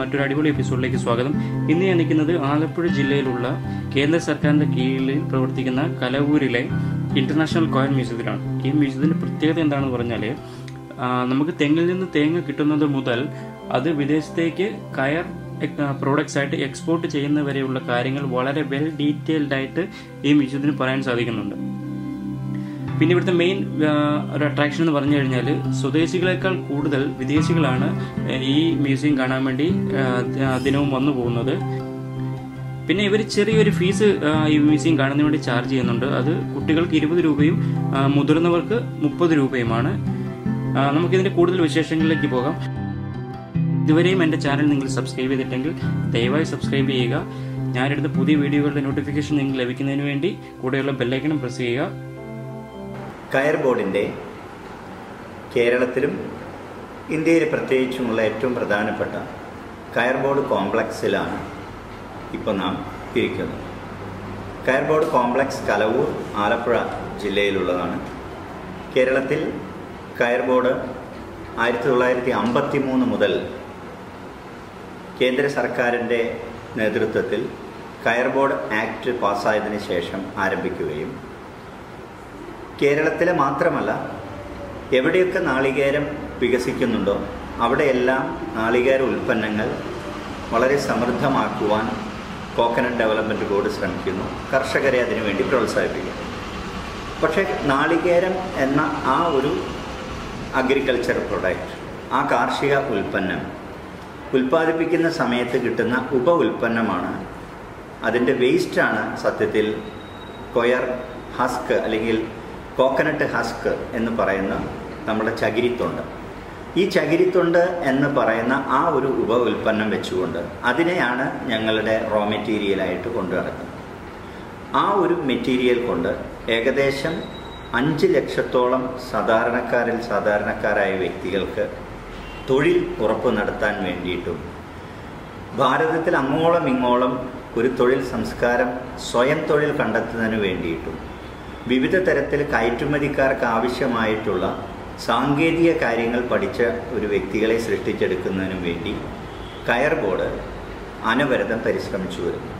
മറ്റൊരു അടിപൊളി എപ്പിസോഡിലേക്ക് സ്വാഗതം. ഇന്ന് ഞാൻ നിൽക്കുന്നത് ആലപ്പുഴ ജില്ലയിലുള്ള കേന്ദ്ര സർക്കാരിന്റെ കീഴിൽ പ്രവർത്തിക്കുന്ന കലവൂരിലെ ഇന്റർനാഷണൽ കോയർ മ്യൂസിയത്തിലാണ്. ഈ മ്യൂസിയത്തിന്റെ പ്രത്യേകത എന്താണെന്ന് പറഞ്ഞാൽ നമുക്ക് തെങ്ങിൽ നിന്ന് തേങ്ങ കിട്ടുന്നത് മുതൽ അത് വിദേശത്തേക്ക് കയർ പ്രോഡക്ട്സ് ആയിട്ട് എക്സ്പോർട്ട് ചെയ്യുന്നവരെയുള്ള കാര്യങ്ങൾ വളരെ വെൽ ഡീറ്റെയിൽഡ് ആയിട്ട് ഈ മ്യൂസിയത്തിന് പറയാൻ സാധിക്കുന്നുണ്ട്. പിന്നെ ഇവിടുത്തെ മെയിൻ ഒരു അട്രാക്ഷൻ എന്ന് പറഞ്ഞു കഴിഞ്ഞാൽ സ്വദേശികളെക്കാൾ കൂടുതൽ വിദേശികളാണ് ഈ മ്യൂസിയം കാണാൻ വേണ്ടി ദിനവും വന്നു പോകുന്നത്. പിന്നെ ഇവർ ചെറിയൊരു ഫീസ് ഈ മ്യൂസിയം കാണുന്നതിന് വേണ്ടി ചാർജ് ചെയ്യുന്നുണ്ട്. അത് കുട്ടികൾക്ക് 20 രൂപയും മുതിർന്നവർക്ക് 30 രൂപയുമാണ്. നമുക്കിതിന്റെ കൂടുതൽ വിശേഷങ്ങളിലേക്ക് പോകാം. ഇതുവരെയും എൻ്റെ ചാനൽ നിങ്ങൾ സബ്സ്ക്രൈബ് ചെയ്തിട്ടെങ്കിൽ ദയവായി സബ്സ്ക്രൈബ് ചെയ്യുക. ഞാനെടുത്ത പുതിയ വീഡിയോകളുടെ നോട്ടിഫിക്കേഷൻ നിങ്ങൾക്ക് ലഭിക്കുന്നതിന് വേണ്ടി കൂടെയുള്ള ബെല്ലൈക്കണും പ്രസ് ചെയ്യുക. കയർ ബോർഡിൻ്റെ കേരളത്തിലും ഇന്ത്യയിൽ പ്രത്യേകിച്ചുമുള്ള ഏറ്റവും പ്രധാനപ്പെട്ട കയർ ബോർഡ് കോംപ്ലക്സിലാണ് ഇപ്പോൾ നാം ഇരിക്കുന്നത്. കയർ ബോർഡ് കോംപ്ലക്സ് കലവൂർ, ആലപ്പുഴ ജില്ലയിലുള്ളതാണ്. കേരളത്തിൽ കയർ ബോർഡ് 1953 മുതൽ കേന്ദ്ര സർക്കാരിൻ്റെ നേതൃത്വത്തിൽ കയർ ബോർഡ് ആക്ട് പാസ്സായതിനു ശേഷം ആരംഭിക്കുകയും കേരളത്തിലെ മാത്രമല്ല എവിടെയൊക്കെ നാളികേരം വികസിക്കുന്നുണ്ടോ അവിടെയെല്ലാം നാളികേര ഉൽപ്പന്നങ്ങൾ വളരെ സമൃദ്ധമാക്കുവാൻ കോക്കനട്ട് ഡെവലപ്മെൻറ്റ് ബോർഡ് ശ്രമിക്കുന്നു. കർഷകരെ അതിനുവേണ്ടി പ്രോത്സാഹിപ്പിക്കുന്നു. പക്ഷേ നാളികേരം എന്ന ആ ഒരു അഗ്രികൾച്ചർ പ്രൊഡക്റ്റ്, ആ കാർഷിക ഉൽപ്പന്നം ഉൽപ്പാദിപ്പിക്കുന്ന സമയത്ത് കിട്ടുന്ന ഉപ ഉൽപ്പന്നമാണ്, അതിൻ്റെ വേസ്റ്റാണ് സത്യത്തിൽ കൊയർ ഹസ്ക് അല്ലെങ്കിൽ കോക്കനട്ട് ഹസ്ക് എന്ന് പറയുന്ന നമ്മുടെ ചകിരിത്തൊണ്ട്. ഈ ചകിരിത്തൊണ്ട് എന്ന് പറയുന്ന ആ ഒരു ഉപ ഉൽപ്പന്നം വെച്ചുകൊണ്ട് അതിനെയാണ് ഞങ്ങളുടെ റോ മെറ്റീരിയലായിട്ട് കൊണ്ടു നടക്കുന്നത്. ആ ഒരു മെറ്റീരിയൽ കൊണ്ട് ഏകദേശം 5 ലക്ഷത്തോളം സാധാരണക്കാരായ വ്യക്തികൾക്ക് തൊഴിൽ ഉറപ്പ് നടത്താൻ വേണ്ടിയിട്ടും ഭാരതത്തിൽ അങ്ങോളം ഇങ്ങോളം ഒരു തൊഴിൽ സംസ്കാരം സ്വയം തൊഴിൽ കണ്ടെത്തുന്നതിന് വേണ്ടിയിട്ടും വിവിധ തരത്തിൽ കയറ്റുമതിക്കാർക്ക് ആവശ്യമായിട്ടുള്ള സാങ്കേതിക കാര്യങ്ങൾ പഠിച്ച ഒരു വ്യക്തികളെ സൃഷ്ടിച്ചെടുക്കുന്നതിനും വേണ്ടി കയർ ബോർഡ് അനവരതം പരിശ്രമിച്ചു വരുന്നു.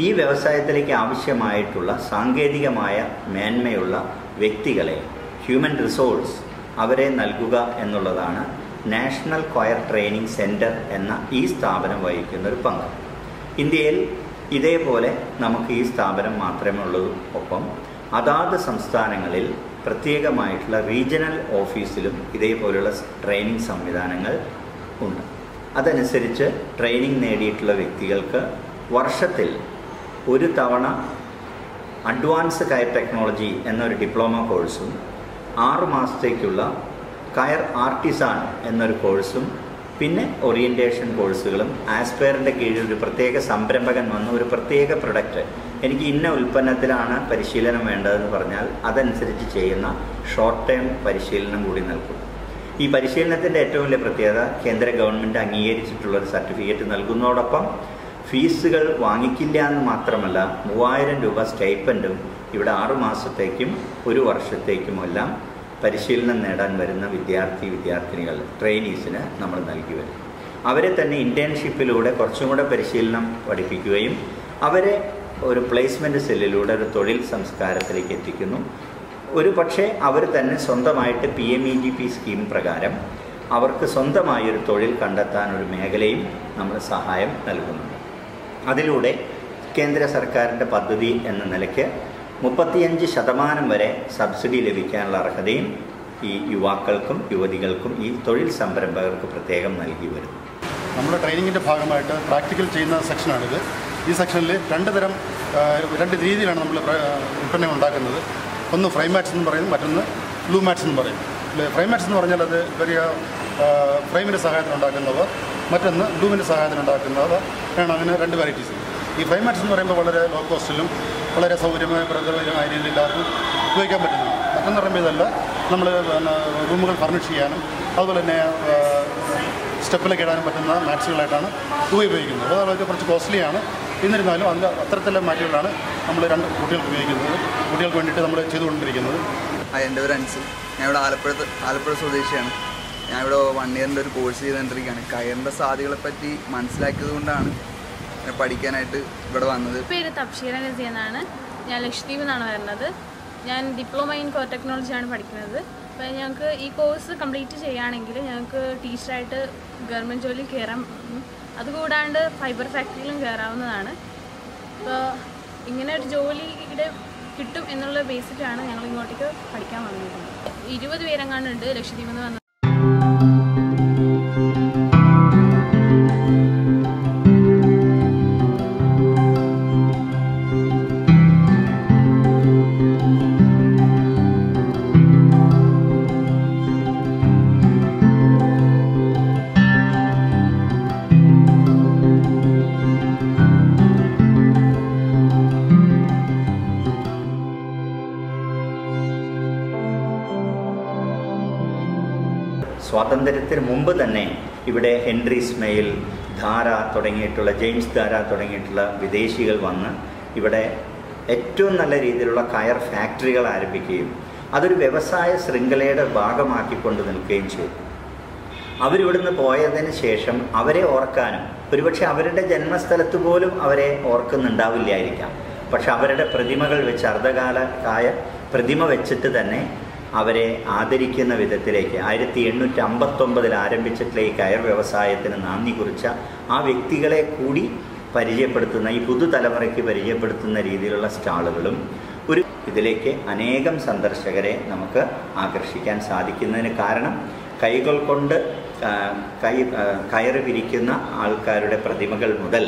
ഈ വ്യവസായത്തിലേക്ക് ആവശ്യമായിട്ടുള്ള സാങ്കേതികമായ മേന്മയുള്ള വ്യക്തികളെ, ഹ്യൂമൻ റിസോഴ്സ്, അവരെ നൽകുക എന്നുള്ളതാണ് നാഷണൽ കോയർ ട്രെയിനിങ് സെൻറ്റർ എന്ന ഈ സ്ഥാപനം വഹിക്കുന്ന ഒരു പങ്ക്. ഇന്ത്യയിൽ ഇതേപോലെ നമുക്ക് ഈ സ്ഥാപനം മാത്രമേ ഉള്ളൂ. ഒപ്പം അതാത് സംസ്ഥാനങ്ങളിൽ പ്രത്യേകമായിട്ടുള്ള റീജിയണൽ ഓഫീസിലും ഇതേപോലെയുള്ള ട്രെയിനിങ് സംവിധാനങ്ങൾ ഉണ്ട്. അതനുസരിച്ച് ട്രെയിനിങ് നേടിയിട്ടുള്ള വ്യക്തികൾക്ക് വർഷത്തിൽ ഒരു തവണ അഡ്വാൻസ് കയർ ടെക്നോളജി എന്നൊരു ഡിപ്ലോമ കോഴ്സും 6 മാസത്തേക്കുള്ള കയർ ആർട്ടിസാൻ എന്നൊരു കോഴ്സും പിന്നെ ഓറിയൻറ്റേഷൻ കോഴ്സുകളും, ആസ്പയറിൻ്റെ കീഴിൽ ഒരു പ്രത്യേക സംരംഭകൻ വന്ന് ഒരു പ്രത്യേക പ്രൊഡക്റ്റ്, എനിക്ക് ഇന്ന ഉൽപ്പന്നത്തിലാണ് പരിശീലനം വേണ്ടതെന്ന് പറഞ്ഞാൽ അതനുസരിച്ച് ചെയ്യുന്ന ഷോർട്ട് ടേം പരിശീലനം കൂടി നൽകും. ഈ പരിശീലനത്തിൻ്റെ ഏറ്റവും വലിയ പ്രത്യേകത കേന്ദ്ര ഗവൺമെൻറ് അംഗീകരിച്ചിട്ടുള്ളൊരു സർട്ടിഫിക്കറ്റ് നൽകുന്നതോടൊപ്പം ഫീസുകൾ വാങ്ങിക്കില്ല എന്ന് മാത്രമല്ല 3000 രൂപ സ്റ്റൈപ്പൻഡും ഇവിടെ 6 മാസത്തേക്കും 1 വർഷത്തേക്കുമെല്ലാം പരിശീലനം നേടാൻ വരുന്ന വിദ്യാർത്ഥിനികൾ, ട്രെയിനീസിന് നമ്മൾ നൽകി വരും. അവരെ തന്നെ ഇൻറ്റേൺഷിപ്പിലൂടെ കുറച്ചും കൂടെ പരിശീലനം പഠിപ്പിക്കുകയും അവരെ ഒരു പ്ലേസ്മെൻറ്റ് സെല്ലിലൂടെ ഒരു തൊഴിൽ സംസ്കാരത്തിലേക്ക് എത്തിക്കുന്നു. ഒരു പക്ഷേ അവർ തന്നെ സ്വന്തമായിട്ട് PMEGP സ്കീം പ്രകാരം അവർക്ക് സ്വന്തമായൊരു തൊഴിൽ കണ്ടെത്താൻ ഒരു മേഖലയും നമ്മൾ സഹായം നൽകുന്നുണ്ട്. അതിലൂടെ കേന്ദ്ര സർക്കാരിൻ്റെ പദ്ധതി എന്ന നിലയ്ക്ക് 35% വരെ സബ്സിഡി ലഭിക്കാനുള്ള അർഹതയും ഈ യുവാക്കൾക്കും യുവതികൾക്കും ഈ തൊഴിൽ സംരംഭകർക്ക് പ്രത്യേകം നൽകി വരുന്നു. നമ്മുടെ ട്രെയിനിങ്ങിൻ്റെ ഭാഗമായിട്ട് പ്രാക്ടിക്കൽ ചെയ്യുന്ന സെക്ഷനാണിത്. ഈ സെക്ഷനിൽ 2 രീതിയിലാണ് നമ്മൾ ഉൽപ്പന്നങ്ങൾ ഉണ്ടാക്കുന്നത്. ഒന്ന് ഫ്രൈ മാറ്റ്സ് എന്ന് പറയും, മറ്റൊന്ന് ഗ്ലൂ മാറ്റ്സ് എന്ന് പറയും. ഫ്രൈ മാറ്റ്സ് എന്ന് പറഞ്ഞാൽ അത് വലിയ ഫ്രെയിമിൻ്റെ സഹായത്തിന് ഉണ്ടാക്കുന്നവ, മറ്റൊന്ന് ഗ്ലൂവിൻ്റെ സഹായത്തിന് ഉണ്ടാക്കുന്നവ ആണ്. അങ്ങനെ 2 വെറൈറ്റീസ്. ഈ ഫ്രൈ മാറ്റ്സ് എന്ന് പറയുമ്പോൾ വളരെ ലോ കോസ്റ്റിലും വളരെ സൗകര്യമായ പ്രകൃതമായ രീതിയിൽ എല്ലാവർക്കും ഉപയോഗിക്കാൻ പറ്റുന്നു. മറ്റൊന്ന് പറയുമ്പോൾ ഇതല്ല, നമ്മൾ റൂമുകൾ ഫർണിഷ് ചെയ്യാനും അതുപോലെ തന്നെ സ്റ്റെപ്പിലേക്ക് ഇടാനും പറ്റുന്ന മാറ്റ്സുകളായിട്ടാണ് ഉപയോഗിക്കുന്നത്. അത് വളരെ കുറച്ച് കോസ്റ്റ്ലിയാണ്. എന്നിരുന്നാലും അതിൻ്റെ അത്തരത്തിലുള്ള മാറ്റുകളാണ് നമ്മൾ 2 കുട്ടികൾക്ക് ഉപയോഗിക്കുന്നത്, കുട്ടികൾക്ക് വേണ്ടിയിട്ട് നമ്മൾ ചെയ്തുകൊണ്ടിരിക്കുന്നത്. എൻ്റെ പേര് അൻസിൽ. ഞാൻ ഇവിടെ ആലപ്പുഴ സ്വദേശിയാണ്. ഞാൻ ഇവിടെ 1 ഇയറിൻ്റെ ഒരു കോഴ്സ് ചെയ്തുകൊണ്ടിരിക്കുകയാണ്. കയറിൻ്റെ സാധ്യതകളെപ്പറ്റി മനസ്സിലാക്കിയത് കൊണ്ടാണ് പഠിക്കാനായിട്ട് ഇവിടെ വന്നത്. പേര് തബ്ഷീറ നസി എന്നാണ്. ഞാൻ ലക്ഷദ്വീപിൽ നിന്നാണ് വരുന്നത്. ഞാൻ ഡിപ്ലോമ ഇൻ കോ ടെക്നോളജിയാണ് പഠിക്കുന്നത്. അപ്പോൾ ഞങ്ങൾക്ക് ഈ കോഴ്സ് കംപ്ലീറ്റ് ചെയ്യുകയാണെങ്കിൽ ഞങ്ങൾക്ക് ടീച്ചറായിട്ട് ഗവൺമെൻറ് ജോലിയിൽ കയറാം. അതുകൂടാണ്ട് ഫൈബർ ഫാക്ടറിയിലും കയറാവുന്നതാണ്. അപ്പോൾ ഇങ്ങനെ ഒരു ജോലിയുടെ കിട്ടും എന്നുള്ള ബേസിലാണ് ഞങ്ങൾ ഇങ്ങോട്ടേക്ക് പഠിക്കാൻ വന്നിരിക്കുന്നത്. 20 പേരെങ്ങാണ്ടുണ്ട് ലക്ഷദ്വീപിൽ നിന്ന് വന്നത്. സ്വാതന്ത്ര്യത്തിന് മുമ്പ് തന്നെ ഇവിടെ ഹെൻറി ഇസ്മയിൽ, ധാര തുടങ്ങിയിട്ടുള്ള, ജെയിംസ് ധാര തുടങ്ങിയിട്ടുള്ള വിദേശികൾ വന്ന് ഇവിടെ ഏറ്റവും നല്ല രീതിയിലുള്ള കയർ ഫാക്ടറികൾ ആരംഭിക്കുകയും അതൊരു വ്യവസായ ശൃംഖലയുടെ ഭാഗമാക്കിക്കൊണ്ട് നിൽക്കുകയും ചെയ്തു. അവരിവിടുന്ന് പോയതിന് ശേഷം അവരെ ഓർക്കാനും, ഒരുപക്ഷെ അവരുടെ ജന്മസ്ഥലത്ത് പോലും അവരെ ഓർക്കുന്നുണ്ടാവില്ലായിരിക്കാം, പക്ഷെ അവരുടെ പ്രതിമകൾ വെച്ച്, അർദ്ധകാലക്കായ പ്രതിമ വെച്ചിട്ട് തന്നെ അവരെ ആദരിക്കുന്ന വിധത്തിലേക്ക് 1859 ആരംഭിച്ചിട്ടുള്ള ഈ കയർ വ്യവസായത്തിന് നാന്ദി കുറിച്ച ആ വ്യക്തികളെ കൂടി പരിചയപ്പെടുത്തുന്ന, ഈ പുതുതലമുറയ്ക്ക് പരിചയപ്പെടുത്തുന്ന രീതിയിലുള്ള സ്റ്റാളുകളും ഇതിലേക്ക് അനേകം സന്ദർശകരെ നമുക്ക് ആകർഷിക്കാൻ സാധിക്കുന്നതിന് കാരണം കൈകൾ കൊണ്ട് കയറ് വിരിക്കുന്ന ആൾക്കാരുടെ പ്രതിമകൾ മുതൽ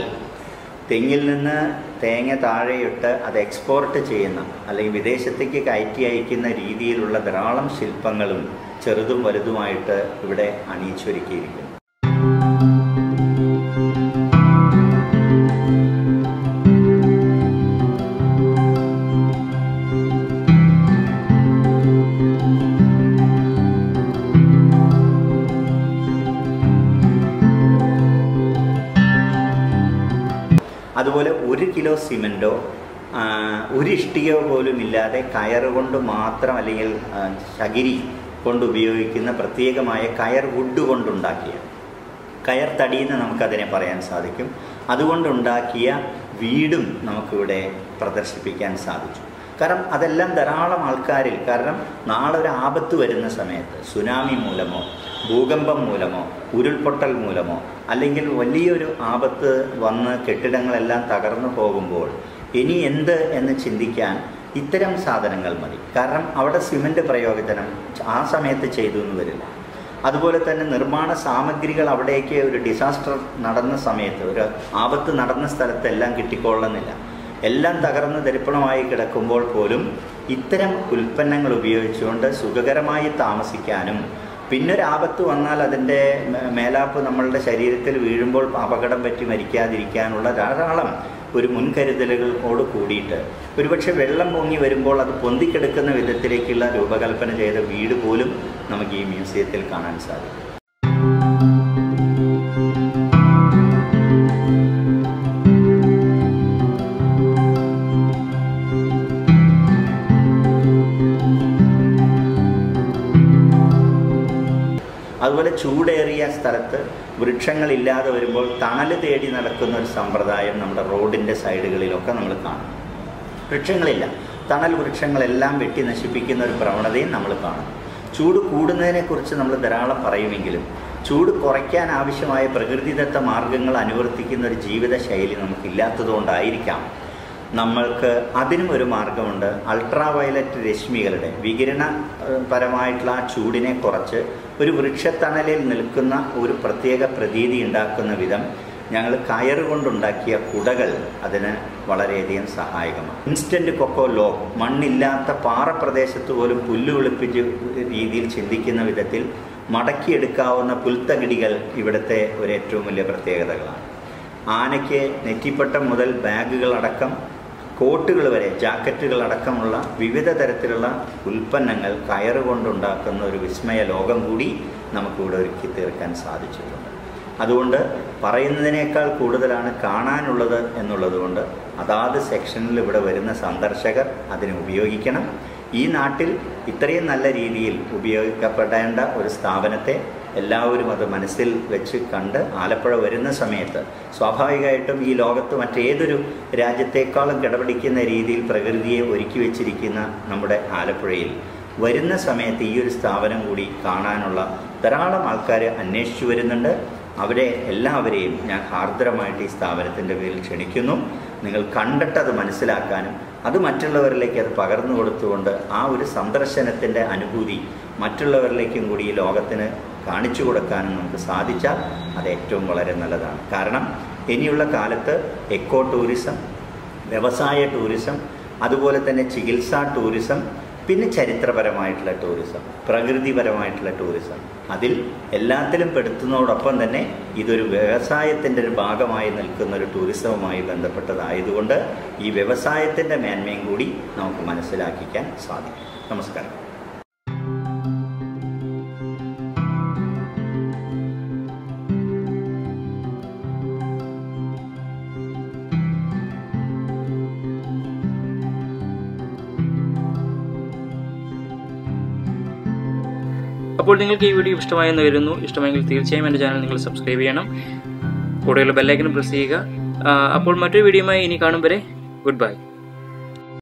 തെങ്ങിൽ നിന്ന് തേങ്ങ താഴെയിട്ട് അത് എക്സ്പോർട്ട് ചെയ്യുന്ന അല്ലെങ്കിൽ വിദേശത്തേക്ക് കയറ്റി അയക്കുന്ന രീതിയിലുള്ള ധാരാളം ശില്പങ്ങളും ചെറുതും വലുതുമായിട്ട് ഇവിടെ അണിയിച്ചൊരുക്കിയിരിക്കുന്നു. അതുപോലെ 1 കിലോ സിമൻറ്റോ 1 ഇഷ്ടികയോ പോലും ഇല്ലാതെ കയറുകൊണ്ട് മാത്രം അല്ലെങ്കിൽ ചകിരി കൊണ്ട് ഉപയോഗിക്കുന്ന പ്രത്യേകമായ കയർ വുഡ് കൊണ്ടുണ്ടാക്കിയ, കയർ തടിയെന്ന് നമുക്കതിനെ പറയാൻ സാധിക്കും, അതുകൊണ്ടുണ്ടാക്കിയ വീടും നമുക്കിവിടെ പ്രദർശിപ്പിക്കാൻ സാധിച്ചു. കാരണം അതെല്ലാം ധാരാളം ആൾക്കാരിൽ, കാരണം നാളെ ഒരു ആപത്ത് വരുന്ന സമയത്ത് സുനാമി മൂലമോ ഭൂകമ്പം മൂലമോ ഉരുൾപൊട്ടൽ മൂലമോ അല്ലെങ്കിൽ വലിയൊരു ആപത്ത് വന്ന് കെട്ടിടങ്ങളെല്ലാം തകർന്നു പോകുമ്പോൾ ഇനി എന്ത് എന്ന് ചിന്തിക്കാൻ ഇത്തരം സാധനങ്ങൾ മതി. കാരണം അവിടെ സിമൻറ്റ് പ്രയോജനം ആ സമയത്ത് ചെയ്തു എന്ന് വരില്ല. അതുപോലെ തന്നെ നിർമ്മാണ സാമഗ്രികൾ അവിടേക്ക് ഒരു ഡിസാസ്റ്റർ നടന്ന സമയത്ത്, ഒരു ആപത്ത് നടന്ന സ്ഥലത്തെല്ലാം കിട്ടിക്കൊള്ളുന്നില്ല. എല്ലാം തകർന്ന് ദരിപ്പണമായി കിടക്കുമ്പോൾ പോലും ഇത്തരം ഉൽപ്പന്നങ്ങൾ ഉപയോഗിച്ചുകൊണ്ട് സുഖകരമായി താമസിക്കാനും, പിന്നൊരാപത്ത് വന്നാൽ അതിൻ്റെ മേലാപ്പ് നമ്മളുടെ ശരീരത്തിൽ വീഴുമ്പോൾ അപകടം പറ്റി മരിക്കാതിരിക്കാനുള്ള ധാരാളം ഒരു മുൻകരുതലുകളോട് കൂടിയിട്ട് ഒരുപക്ഷെ വെള്ളം പൊങ്ങി വരുമ്പോൾ അത് പൊന്തിക്കെടുക്കുന്ന വിധത്തിലേക്കുള്ള രൂപകൽപ്പന ചെയ്ത വീട് പോലും നമുക്ക് ഈ മ്യൂസിയത്തിൽ കാണാൻ സാധിക്കും. അതുപോലെ ചൂടേറിയ സ്ഥലത്ത് വൃക്ഷങ്ങളില്ലാതെ വരുമ്പോൾ തണൽ തേടി നടക്കുന്ന ഒരു സമ്പ്രദായം നമ്മുടെ റോഡിൻ്റെ സൈഡുകളിലൊക്കെ നമ്മൾ കാണും. വൃക്ഷങ്ങളില്ല, തണൽ വൃക്ഷങ്ങളെല്ലാം വെട്ടി നശിപ്പിക്കുന്ന ഒരു പ്രവണതയും നമ്മൾ കാണും. ചൂട് കൂടുന്നതിനെക്കുറിച്ച് നമ്മൾ ധാരാളം പറയുമെങ്കിലും ചൂട് കുറയ്ക്കാൻ ആവശ്യമായ പ്രകൃതിദത്ത മാർഗങ്ങൾ അനുവർത്തിക്കുന്ന ഒരു ജീവിത ശൈലി നമുക്കില്ലാത്തതുകൊണ്ടായിരിക്കാം നമ്മൾക്ക് അതിനും ഒരു മാർഗമുണ്ട്. അൾട്രാ വയലറ്റ് രശ്മികളുടെ വികിരണപരമായിട്ടുള്ള ആ ചൂടിനെ കുറച്ച് ഒരു വൃക്ഷത്തണലിൽ നിൽക്കുന്ന ഒരു പ്രത്യേക പ്രതീതി ഉണ്ടാക്കുന്ന വിധം ഞങ്ങൾ കയറുകൊണ്ടുണ്ടാക്കിയ കുടകൾ അതിന് വളരെയധികം സഹായകമാണ്. ഇൻസ്റ്റൻറ്റ് കൊക്കോ ലോ, മണ്ണില്ലാത്ത പാറപ്രദേശത്ത് പോലും പുല്ല് വെളുപ്പിച്ച് രീതിയിൽ ചിന്തിക്കുന്ന വിധത്തിൽ മടക്കിയെടുക്കാവുന്ന പുൽത്തകിടികൾ ഇവിടുത്തെ ഒരു ഏറ്റവും വലിയ പ്രത്യേകതകളാണ്. ആനയ്ക്ക് നെറ്റിപ്പട്ടം മുതൽ ബാഗുകളടക്കം കോട്ടുകൾ വരെ, ജാക്കറ്റുകൾ അടക്കമുള്ള വിവിധ തരത്തിലുള്ള ഉൽപ്പന്നങ്ങൾ കയറുകൊണ്ടുണ്ടാക്കുന്ന ഒരു വിസ്മയ ലോകം കൂടി നമുക്കിവിടെ ഒരുക്കി തീർക്കാൻ സാധിച്ചിട്ടുണ്ട്. അതുകൊണ്ട് പറയുന്നതിനേക്കാൾ കൂടുതലാണ് കാണാനുള്ളത് എന്നുള്ളതുകൊണ്ട് അതാത് സെക്ഷനിൽ ഇവിടെ വരുന്ന സന്ദർശകർ അതിനെ ഉപയോഗിക്കണം. ഈ നാട്ടിൽ ഇത്രയും നല്ല രീതിയിൽ ഉപയോഗിക്കപ്പെടേണ്ട ഒരു സ്ഥാപനത്തെ എല്ലാവരും അത് മനസ്സിൽ വെച്ച് കണ്ട് ആലപ്പുഴ വരുന്ന സമയത്ത് സ്വാഭാവികമായിട്ടും ഈ ലോകത്ത് മറ്റേതൊരു രാജ്യത്തേക്കാളും കിടപിടിക്കുന്ന രീതിയിൽ പ്രകൃതിയെ ഒരുക്കി വെച്ചിരിക്കുന്ന നമ്മുടെ ആലപ്പുഴയിൽ വരുന്ന സമയത്ത് ഈ ഒരു സ്ഥാപനം കൂടി കാണാനുള്ള ധാരാളം ആൾക്കാർ അന്വേഷിച്ചു വരുന്നുണ്ട്. അവരെ എല്ലാവരെയും ഞാൻ ആർദ്രമായിട്ട് ഈ സ്ഥാപനത്തിൻ്റെ പേരിൽ ക്ഷണിക്കുന്നു. നിങ്ങൾ കണ്ടിട്ടത് മനസ്സിലാക്കാനും അത് മറ്റുള്ളവരിലേക്ക് അത് പകർന്നു കൊടുത്തുകൊണ്ട് ആ ഒരു സന്ദർശനത്തിൻ്റെ അനുഭൂതി മറ്റുള്ളവരിലേക്കും കൂടി ഈ ലോകത്തിന് കാണിച്ചു കൊടുക്കാനും നമുക്ക് സാധിച്ചാൽ അത് ഏറ്റവും വളരെ നല്ലതാണ്. കാരണം ഇനിയുള്ള കാലത്ത് എക്കോ ടൂറിസം, വ്യവസായ ടൂറിസം, അതുപോലെ തന്നെ ചികിത്സാ ടൂറിസം, പിന്നെ ചരിത്രപരമായിട്ടുള്ള ടൂറിസം, പ്രകൃതിപരമായിട്ടുള്ള ടൂറിസം, അതിൽ എല്ലാത്തിലും പെടുത്തുന്നതോടൊപ്പം തന്നെ ഇതൊരു വ്യവസായത്തിൻ്റെ ഒരു ഭാഗമായി നിൽക്കുന്ന ഒരു ടൂറിസവുമായി ബന്ധപ്പെട്ടതായതുകൊണ്ട് ഈ വ്യവസായത്തിൻ്റെ മേന്മയും കൂടി നമുക്ക് മനസ്സിലാക്കിക്കാൻ സാധിക്കും. നമസ്കാരം. അപ്പോൾ നിങ്ങൾക്ക് ഈ വീഡിയോ ഇഷ്ടമായെന്ന് കരുതുന്നു. ഇഷ്ടമെങ്കിൽ തീർച്ചയായും എൻ്റെ ചാനൽ നിങ്ങൾ സബ്സ്ക്രൈബ് ചെയ്യണം. കൂടെയുള്ള ബെല്ലൈക്കൺ പ്രസ് ചെയ്യുക. അപ്പോൾ മറ്റൊരു വീഡിയോയുമായി ഇനി കാണും വരെ ഗുഡ് ബൈ.